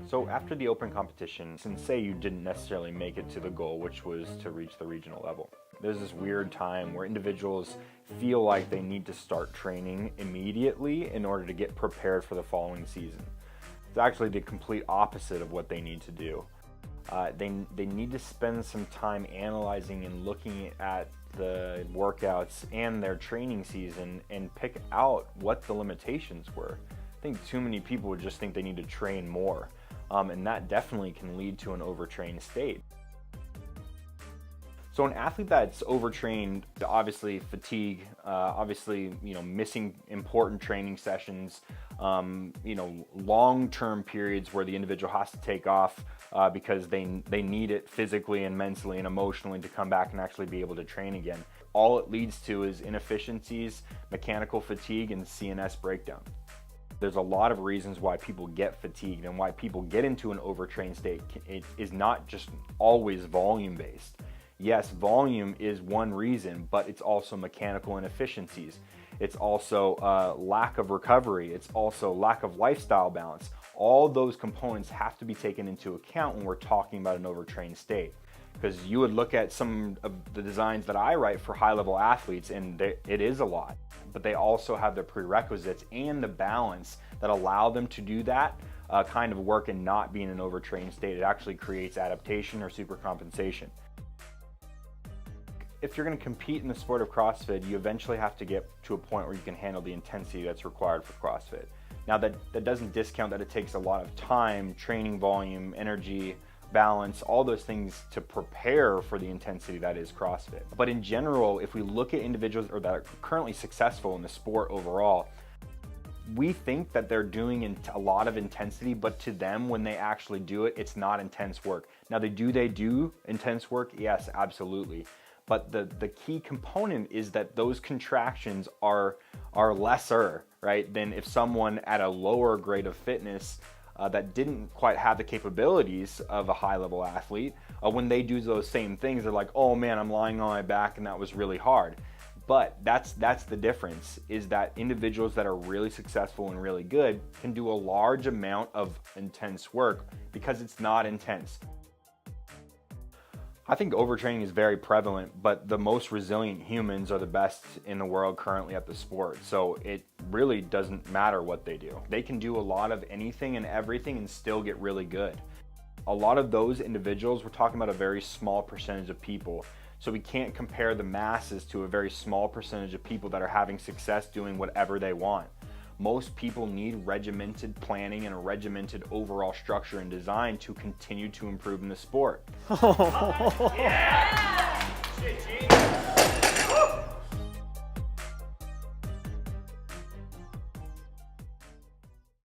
So after the open competition, since say you didn't necessarily make it to the goal, which was to reach the regional level, there's this weird time where individuals feel like they need to start training immediately in order to get prepared for the following season. It's actually the complete opposite of what they need to do. They need to spend some time analyzing and looking at the workouts and their training season and pick out what the limitations were. I think too many people would just think they need to train more, and that definitely can lead to an overtrained state. So an athlete that's overtrained, obviously fatigue, obviously missing important training sessions, long-term periods where the individual has to take off because they need it physically and mentally and emotionally to come back and actually be able to train again. All it leads to is inefficiencies, mechanical fatigue, and CNS breakdown. There's a lot of reasons why people get fatigued and why people get into an overtrained state. It is not just always volume-based. Yes, volume is one reason, but it's also mechanical inefficiencies. It's also lack of recovery. It's also lack of lifestyle balance. All those components have to be taken into account when we're talking about an overtrained state. Because you would look at some of the designs that I write for high-level athletes, and it is a lot. But they also have the prerequisites and the balance that allow them to do that kind of work and not be in an overtrained state. It actually creates adaptation or supercompensation. If you're going to compete in the sport of CrossFit, you eventually have to get to a point where you can handle the intensity that's required for CrossFit. Now that doesn't discount that it takes a lot of time, training volume, energy, balance, all those things to prepare for the intensity that is CrossFit. But in general, if we look at individuals that are currently successful in the sport overall, we think that they're doing a lot of intensity, but to them, when they actually do it, it's not intense work. Now, they do intense work? Yes, absolutely. But the key component is that those contractions are lesser, right, than if someone at a lower grade of fitness that didn't quite have the capabilities of a high-level athlete, when they do those same things, they're like, oh man, I'm lying on my back and that was really hard. But that's the difference, is that individuals that are really successful and really good can do a large amount of intense work because it's not intense. I think overtraining is very prevalent, but the most resilient humans are the best in the world currently at the sport. So it really doesn't matter what they do. They can do a lot of anything and everything and still get really good. A lot of those individuals, we're talking about a very small percentage of people. So we can't compare the masses to a very small percentage of people that are having success doing whatever they want. Most people need regimented planning and a regimented overall structure and design to continue to improve in the sport. Yeah! Shit, genius.